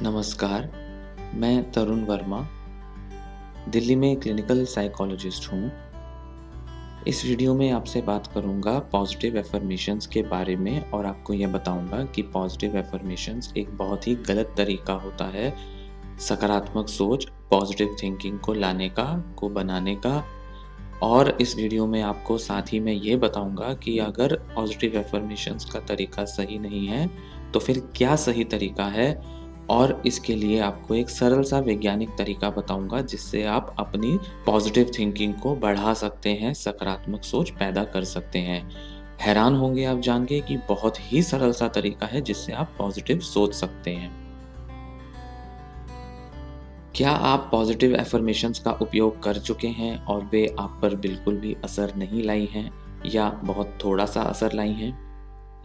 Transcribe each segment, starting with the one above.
नमस्कार, मैं तरुण वर्मा, दिल्ली में क्लिनिकल साइकोलॉजिस्ट हूँ। इस वीडियो में आपसे बात करूँगा पॉजिटिव अफ़र्मेशंस के बारे में और आपको यह बताऊँगा कि पॉजिटिव अफ़र्मेशंस एक बहुत ही गलत तरीका होता है सकारात्मक सोच, पॉजिटिव थिंकिंग को लाने का, को बनाने का। और इस वीडियो में आपको साथ ही मैं ये बताऊँगा कि अगर पॉजिटिव अफ़र्मेशंस का तरीका सही नहीं है, तो फिर क्या सही तरीका है? और इसके लिए आपको एक सरल सा वैज्ञानिक तरीका बताऊँगा जिससे आप अपनी पॉजिटिव थिंकिंग को बढ़ा सकते हैं, सकारात्मक सोच पैदा कर सकते हैं। हैरान होंगे आप जान के कि बहुत ही सरल सा तरीका है जिससे आप पॉजिटिव सोच सकते हैं। क्या आप पॉजिटिव अफ़र्मेशंस का उपयोग कर चुके हैं और वे आप पर बिल्कुल भी असर नहीं लाई हैं या बहुत थोड़ा-सा असर लाई हैं?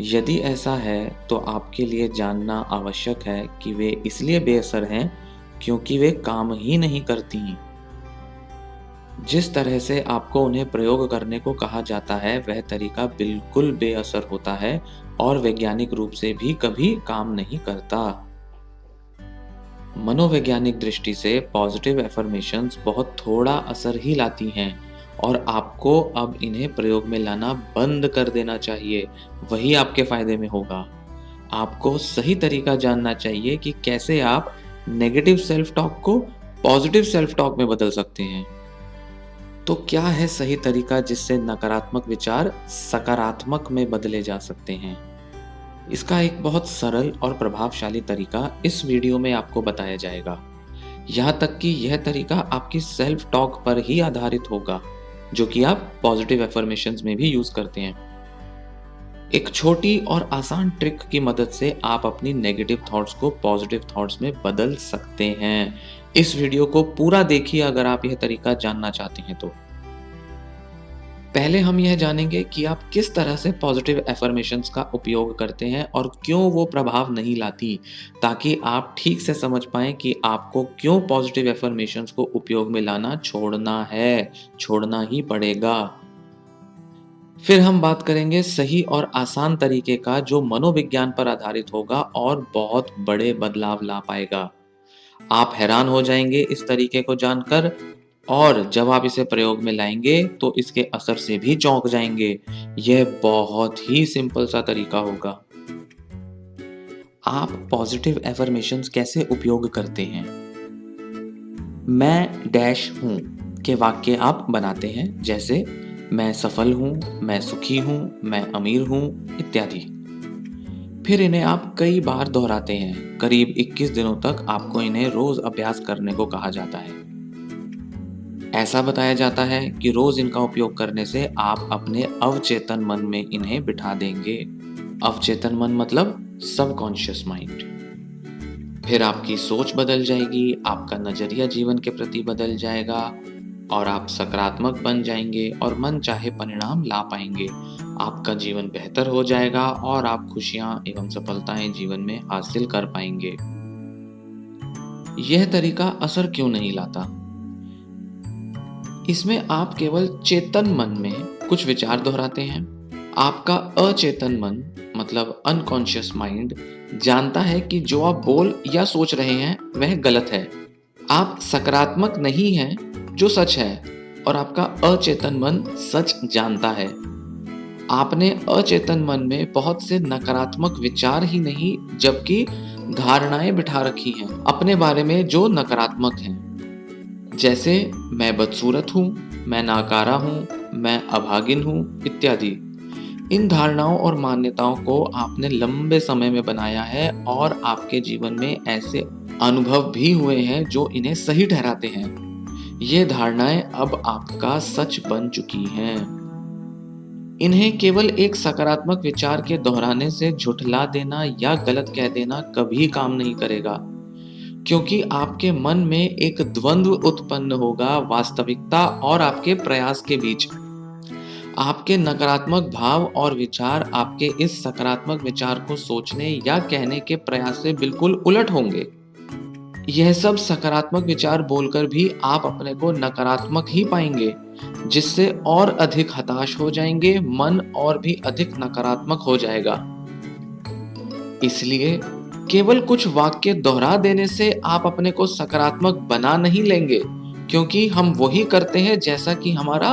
यदि ऐसा है, तो आपके लिए जानना आवश्यक है कि वे इसलिए बेअसर हैं क्योंकि वे काम ही नहीं करतीं। जिस तरह से आपको उन्हें प्रयोग करने को कहा जाता है, वह तरीका बिल्कुल बेअसर होता है और वैज्ञानिक रूप से भी कभी काम नहीं करता। मनोवैज्ञानिक दृष्टि से पॉजिटिव अफ़र्मेशंस बहुत थोड़ा असर ही लाती हैं और आपको अब इन्हें प्रयोग में लाना बंद कर देना चाहिए, वही आपके फ़ायदे में होगा। आपको सही तरीका जानना चाहिए कि कैसे आप नेगेटिव सेल्फ टॉक को पॉजिटिव सेल्फ टॉक में बदल सकते हैं। तो क्या है सही तरीका जिससे नकारात्मक विचार सकारात्मक में बदले जा सकते हैं? इसका एक बहुत सरल और प्रभावशाली तरीका इस वीडियो में आपको बताया जाएगा। यहाँ तक कि यह तरीका आपकी सेल्फ टॉक पर ही आधारित होगा, जो कि आप पॉजिटिव अफ़र्मेशंस में भी यूज़ करते हैं। एक छोटी और आसान ट्रिक की मदद से आप अपनी नेगेटिव थॉट्स को पॉजिटिव थॉट्स में बदल सकते हैं। इस वीडियो को पूरा देखिए अगर आप यह तरीका जानना चाहते हैं तो। पहले हम यह जानेंगे कि आप किस तरह से पॉजिटिव अफ़र्मेशंस का उपयोग करते हैं और क्यों वो प्रभाव नहीं लाती, ताकि आप ठीक से समझ पाएँ कि आपको क्यों पॉजिटिव अफ़र्मेशंस को उपयोग में लाना छोड़ना है, छोड़ना ही पड़ेगा। फिर हम बात करेंगे सही और आसान तरीके का जो मनोविज्ञान पर आधारित होगा और बहुत बड़े बदलाव ला पाएगा। आप हैरान हो जाएंगे इस तरीके को जानकर और जब आप इसे प्रयोग में लाएंगे तो इसके असर से भी चौंक जाएंगे। यह बहुत ही सिंपल सा तरीका होगा। आप पॉजिटिव अफ़र्मेशंस कैसे उपयोग करते हैं? मैं डैश हूँ के वाक्य आप बनाते हैं, जैसे मैं सफल हूँ, मैं सुखी हूँ, मैं अमीर हूँ इत्यादि। फिर इन्हें आप कई बार दोहराते हैं। करीब 21 दिनों तक आपको इन्हें रोज अभ्यास करने को कहा जाता है। ऐसा बताया जाता है कि रोज इनका उपयोग करने से आप अपने अवचेतन मन में इन्हें बिठा देंगे। अवचेतन मन मतलब सबकॉन्शियस माइंड। फिर आपकी सोच बदल जाएगी, आपका नजरिया जीवन के प्रति बदल जाएगा और आप सकारात्मक बन जाएंगे और मन चाहे परिणाम ला पाएंगे। आपका जीवन बेहतर हो जाएगा और आप खुशियां एवं सफलताएं जीवन में हासिल कर पाएंगे। यह तरीका असर क्यों नहीं लाता? इसमें आप केवल चेतन मन में कुछ विचार दोहराते हैं। आपका अचेतन मन मतलब अनकॉन्शियस माइंड जानता है कि जो आप बोल या सोच रहे हैं वह गलत है। आप सकारात्मक नहीं हैं, जो सच है, और आपका अचेतन मन सच जानता है। आपने अचेतन मन में बहुत से नकारात्मक विचार ही नहीं जबकि धारणाएं बिठा रखी हैं अपने बारे में जो नकारात्मक हैं, जैसे मैं बदसूरत हूँ, मैं नाकारा हूँ, मैं अभागिन हूँ इत्यादि। इन धारणाओं और मान्यताओं को आपने लंबे समय में बनाया है और आपके जीवन में ऐसे अनुभव भी हुए हैं जो इन्हें सही ठहराते हैं। ये धारणाएं अब आपका सच बन चुकी हैं। इन्हें केवल एक सकारात्मक विचार के दोहराने से झुठला देना या गलत कह देना कभी काम नहीं करेगा, क्योंकि आपके मन में एक द्वंद्व उत्पन्न होगा वास्तविकता और आपके प्रयास के बीच। आपके नकारात्मक भाव और विचार आपके इस सकारात्मक विचार को सोचने या कहने के प्रयास से बिल्कुल उलट होंगे। यह सब सकारात्मक विचार बोलकर भी आप अपने को नकारात्मक ही पाएंगे, जिससे और अधिक हताश हो जाएंगे, मन और भी अधिक नकारात्मक हो जाएगा। इसलिए केवल कुछ वाक्य दोहरा देने से आप अपने को सकारात्मक बना नहीं लेंगे, क्योंकि हम वही करते हैं जैसा कि हमारा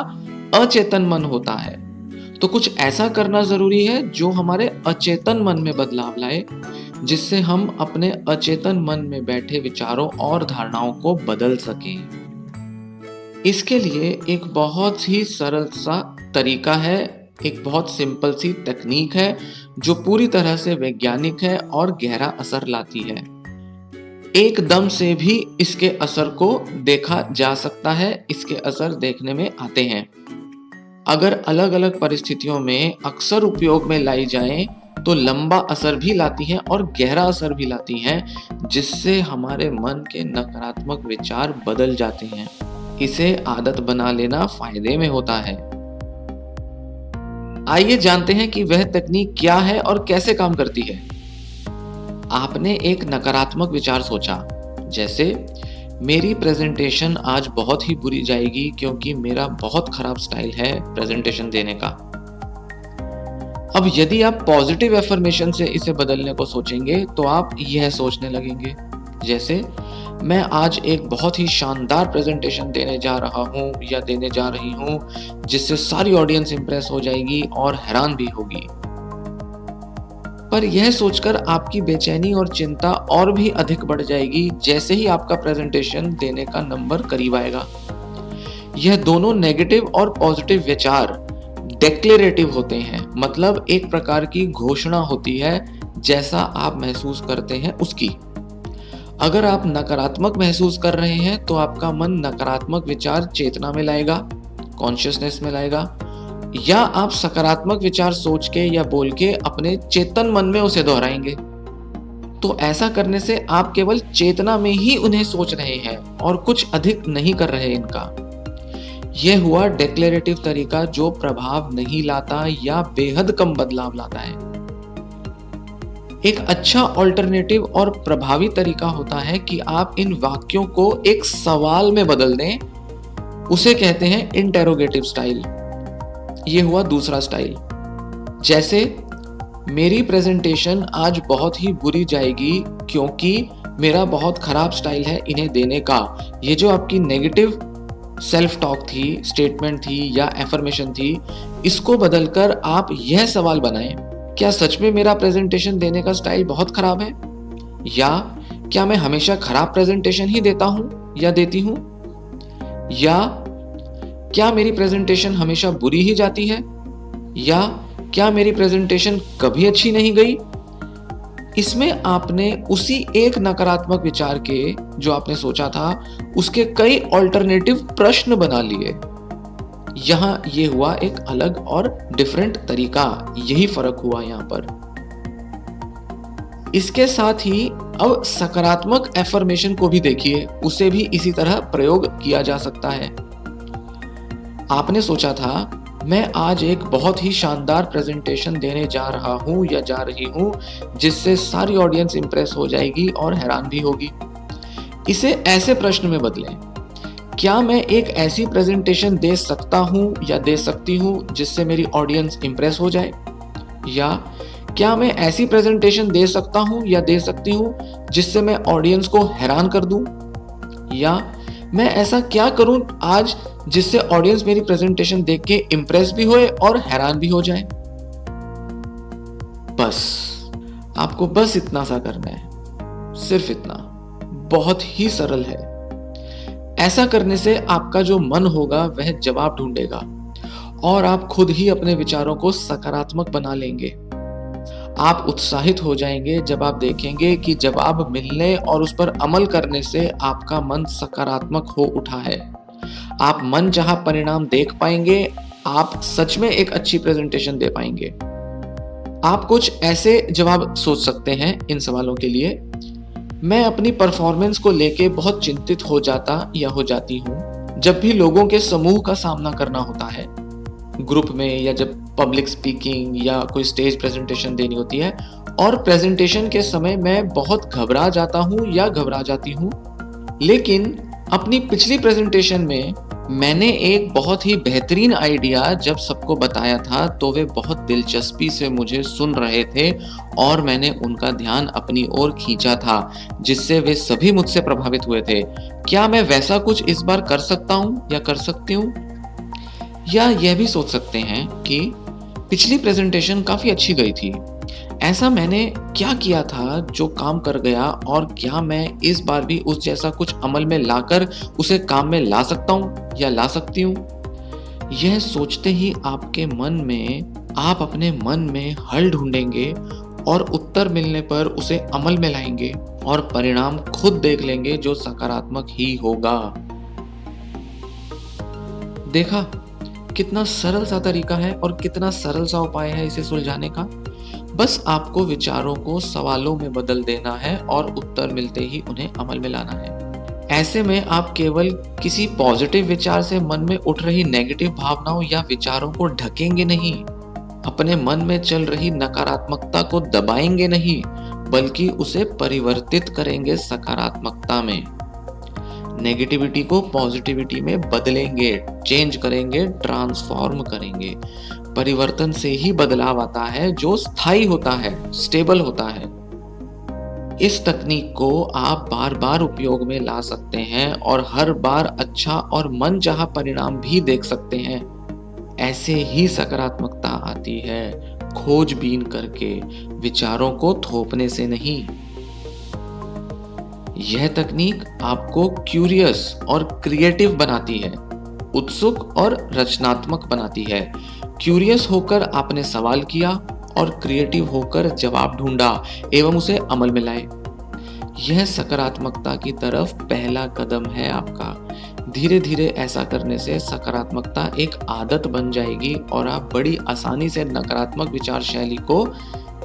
अचेतन मन होता है। तो कुछ ऐसा करना जरूरी है जो हमारे अचेतन मन में बदलाव लाए, जिससे हम अपने अचेतन मन में बैठे विचारों और धारणाओं को बदल सकें। इसके लिए एक बहुत ही सरल सा तरीका है, एक बहुत सिंपल सी तकनीक है जो पूरी तरह से वैज्ञानिक है और गहरा असर लाती है। एकदम से भी इसके असर को देखा जा सकता है, इसके असर देखने में आते हैं। अगर अलग अलग परिस्थितियों में अक्सर उपयोग में लाई जाएं तो लंबा असर भी लाती हैं और गहरा असर भी लाती हैं, जिससे हमारे मन के नकारात्मक विचार बदल जाते हैं। इसे आदत बना लेना फायदे में होता है। आइए जानते हैं कि वह तकनीक क्या है और कैसे काम करती है। आपने एक नकारात्मक विचार सोचा, जैसे मेरी प्रेजेंटेशन आज बहुत ही बुरी जाएगी क्योंकि मेरा बहुत खराब स्टाइल है प्रेजेंटेशन देने का। अब यदि आप पॉजिटिव एफर्मेशन से इसे बदलने को सोचेंगे तो आप यह सोचने लगेंगे, जैसे मैं आज एक बहुत ही शानदार प्रेजेंटेशन देने जा रहा हूँ या देने जा रही हूँ, जिससे सारी ऑडियंस इंप्रेस हो जाएगी और हैरान भी होगी। पर यह सोचकर आपकी बेचैनी और चिंता और भी अधिक बढ़ जाएगी जैसे ही आपका प्रेजेंटेशन देने का नंबर करीब आएगा। यह दोनों नेगेटिव और पॉजिटिव विचार डिक्लेरेटिव होते हैं, मतलब एक प्रकार की घोषणा होती है जैसा आप महसूस करते हैं उसकी। अगर आप नकारात्मक महसूस कर रहे हैं तो आपका मन नकारात्मक विचार चेतना में लाएगा, कॉन्शियसनेस में लाएगा, या आप सकारात्मक विचार सोच के या बोल के अपने चेतन मन में उसे दोहराएंगे। तो ऐसा करने से आप केवल चेतना में ही उन्हें सोच रहे हैं और कुछ अधिक नहीं कर रहे इनका। यह हुआ डिक्लेरेटिव तरीका जो प्रभाव नहीं लाता या बेहद कम बदलाव लाता है। एक अच्छा ऑल्टरनेटिव और प्रभावी तरीका होता है कि आप इन वाक्यों को एक सवाल में बदल दें। उसे कहते हैं इंटेरोगेटिव स्टाइल। यह हुआ दूसरा स्टाइल। जैसे मेरी प्रेजेंटेशन आज बहुत ही बुरी जाएगी क्योंकि मेरा बहुत खराब स्टाइल है इन्हें देने का। ये जो आपकी नेगेटिव सेल्फ टॉक थी, स्टेटमेंट थी या एफर्मेशन थी, इसको बदलकर आप यह सवाल बनाएं, क्या सच में मेरा प्रेजेंटेशन देने का स्टाइल बहुत खराब है? या क्या मैं हमेशा खराब प्रेजेंटेशन ही देता हूं या देती हूं? या क्या मेरी प्रेजेंटेशन हमेशा बुरी ही जाती है? या क्या मेरी प्रेजेंटेशन कभी अच्छी नहीं गई? इसमें आपने उसी एक नकारात्मक विचार के जो आपने सोचा था उसके कई ऑल्टरनेटिव प्रश्न बना लिए। यहां ये हुआ एक अलग और डिफरेंट तरीका, यही फर्क हुआ यहां पर। इसके साथ ही अब सकारात्मक एफर्मेशन को भी देखिए, उसे भी इसी तरह प्रयोग किया जा सकता है। आपने सोचा था मैं आज एक बहुत ही शानदार प्रेजेंटेशन देने जा रहा हूं या जा रही हूं, जिससे सारी ऑडियंस इंप्रेस हो जाएगी और हैरान भी होगी। इसे ऐसे प्रश्न में बदलें, क्या मैं एक ऐसी प्रेजेंटेशन दे सकता हूं या दे सकती हूं जिससे मेरी ऑडियंस इंप्रेस हो जाए? या क्या मैं ऐसी प्रेजेंटेशन दे सकता हूं या दे सकती हूं जिससे मैं ऑडियंस को हैरान कर दूं? या मैं ऐसा क्या करूं आज जिससे ऑडियंस मेरी प्रेजेंटेशन देख के इंप्रेस भी होए और हैरान भी हो जाए? बस आपको बस इतना सा करना है, सिर्फ इतना। बहुत ही सरल है। ऐसा करने से आपका जो मन होगा वह जवाब ढूंढेगा और आप खुद ही अपने विचारों को सकारात्मक बना लेंगे। आप उत्साहित हो जाएंगे जब आप देखेंगे कि जवाब मिलने और उस पर अमल करने से आपका मन सकारात्मक हो उठा है। आप मनचाहा परिणाम देख पाएंगे, आप सच में एक अच्छी प्रेजेंटेशन दे पाएंगे। आप कुछ ऐसे जवाब सोच सकते हैं इन सवालों के लिए। मैं अपनी परफॉर्मेंस को लेके बहुत चिंतित हो जाता या हो जाती हूँ जब भी लोगों के समूह का सामना करना होता है, ग्रुप में, या जब पब्लिक स्पीकिंग या कोई स्टेज प्रेजेंटेशन देनी होती है। और प्रेजेंटेशन के समय मैं बहुत घबरा जाता हूँ या घबरा जाती हूँ। लेकिन अपनी पिछली प्रेजेंटेशन में मैंने एक बहुत ही बेहतरीन आइडिया जब सबको बताया था तो वे बहुत दिलचस्पी से मुझे सुन रहे थे और मैंने उनका ध्यान अपनी ओर खींचा था, जिससे वे सभी मुझसे प्रभावित हुए थे। क्या मैं वैसा कुछ इस बार कर सकता हूँ या कर सकती हूँ? या यह भी सोच सकते हैं कि पिछली प्रेजेंटेशन काफी अच्छी गई थी। ऐसा मैंने क्या किया था जो काम कर गया और क्या मैं इस बार भी उस जैसा कुछ अमल में लाकर उसे काम में ला सकता हूँ या ला सकती हूँ? यह सोचते ही आपके मन में आप अपने मन में हल ढूंढेंगे और उत्तर मिलने पर उसे अमल में लाएंगे और परिणाम खुद देख लेंगे जो सकारात्मक ही होगा। देखा कितना सरल सा तरीका है और कितना सरल सा उपाय है इसे सुलझाने का। बस आपको विचारों को सवालों में बदल देना है और उत्तर मिलते ही उन्हें अमल में लाना है। ऐसे में आप केवल किसी पॉजिटिव विचार से मन में उठ रही नेगेटिव भावनाओं या विचारों को ढकेंगे नहीं, अपने मन में चल रही नकारात्मकता को दबाएंगे नहीं, बल्कि उसे परिवर्तित करेंगे सकारात्मकता में। नेगेटिविटी को पॉजिटिविटी में बदलेंगे, चेंज करेंगे, ट्रांसफॉर्म करेंगे। परिवर्तन से ही बदलाव आता है जो स्थायी होता है, स्टेबल होता है। इस तकनीक को आप बार बार उपयोग में ला सकते हैं और हर बार अच्छा और मनचाहा परिणाम भी देख सकते हैं। ऐसे ही सकारात्मकता आती है, खोजबीन करके, विचारों को थोपने से नहीं। यह तकनीक आपको क्यूरियस और क्रिएटिव बनाती है, उत्सुक और रचनात्मक बनाती है। क्यूरियस होकर आपने सवाल किया और क्रिएटिव होकर जवाब ढूंढा एवं उसे अमल में लाए। यह सकारात्मकता की तरफ पहला कदम है आपका। धीरे धीरे ऐसा करने से सकारात्मकता एक आदत बन जाएगी और आप बड़ी आसानी से नकारात्मक विचार शैली को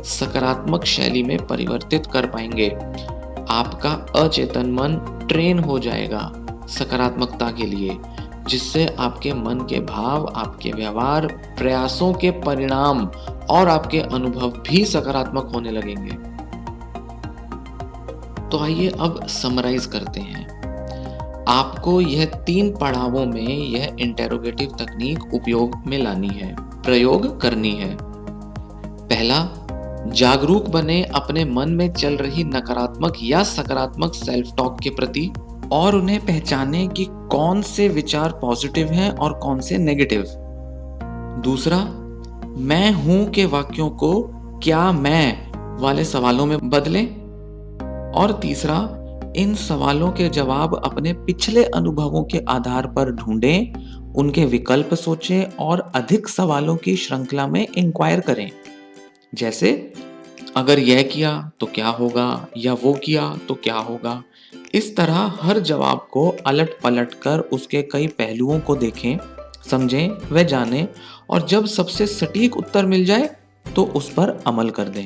सकारात्मक शैली में परिवर्तित कर पाएंगे। आपका अचेतन मन ट्रेन हो जाएगा सकारात्मकता के लिए, जिससे आपके मन के भाव, आपके व्यवहार, प्रयासों के परिणाम और आपके अनुभव भी सकारात्मक होने लगेंगे। तो आइए अब समराइज करते हैं। आपको यह 3 पड़ावों में यह इंटेरोगेटिव तकनीक उपयोग में लानी है, प्रयोग करनी है। पहला, जागरूक बने अपने मन में चल रही नकारात्मक या सकारात्मक सेल्फ टॉक के प्रति और उन्हें पहचाने कि कौन से विचार पॉजिटिव हैं और कौन से नेगेटिव। दूसरा, मैं हूं के वाक्यों को क्या मैं वाले सवालों में बदलें। और तीसरा, इन सवालों के जवाब अपने पिछले अनुभवों के आधार पर ढूंढें, उनके विकल्प सोचें और अधिक सवालों की श्रृंखला में इंक्वायर करें। जैसे, अगर यह किया तो क्या होगा, या वो किया तो क्या होगा। इस तरह हर जवाब को अलट पलट कर उसके कई पहलुओं को देखें, समझें व जानें और जब सबसे सटीक उत्तर मिल जाए तो उस पर अमल कर दें।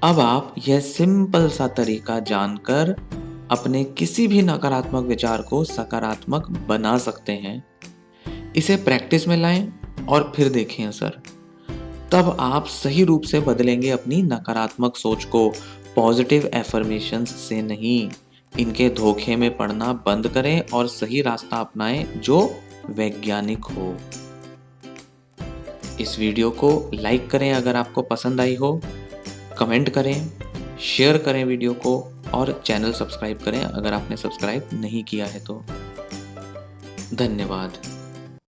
अब आप यह सिंपल सा तरीका जानकर अपने किसी भी नकारात्मक विचार को सकारात्मक बना सकते हैं। इसे प्रैक्टिस में लाएं और फिर देखें असर। तब आप सही रूप से बदलेंगे अपनी नकारात्मक सोच को, पॉजिटिव एफर्मेशंस से नहीं। इनके धोखे में पड़ना बंद करें और सही रास्ता अपनाएं जो वैज्ञानिक हो। इस वीडियो को लाइक करें अगर आपको पसंद आई हो, कमेंट करें, शेयर करें वीडियो को और चैनल सब्सक्राइब करें अगर आपने सब्सक्राइब नहीं किया है तो। धन्यवाद।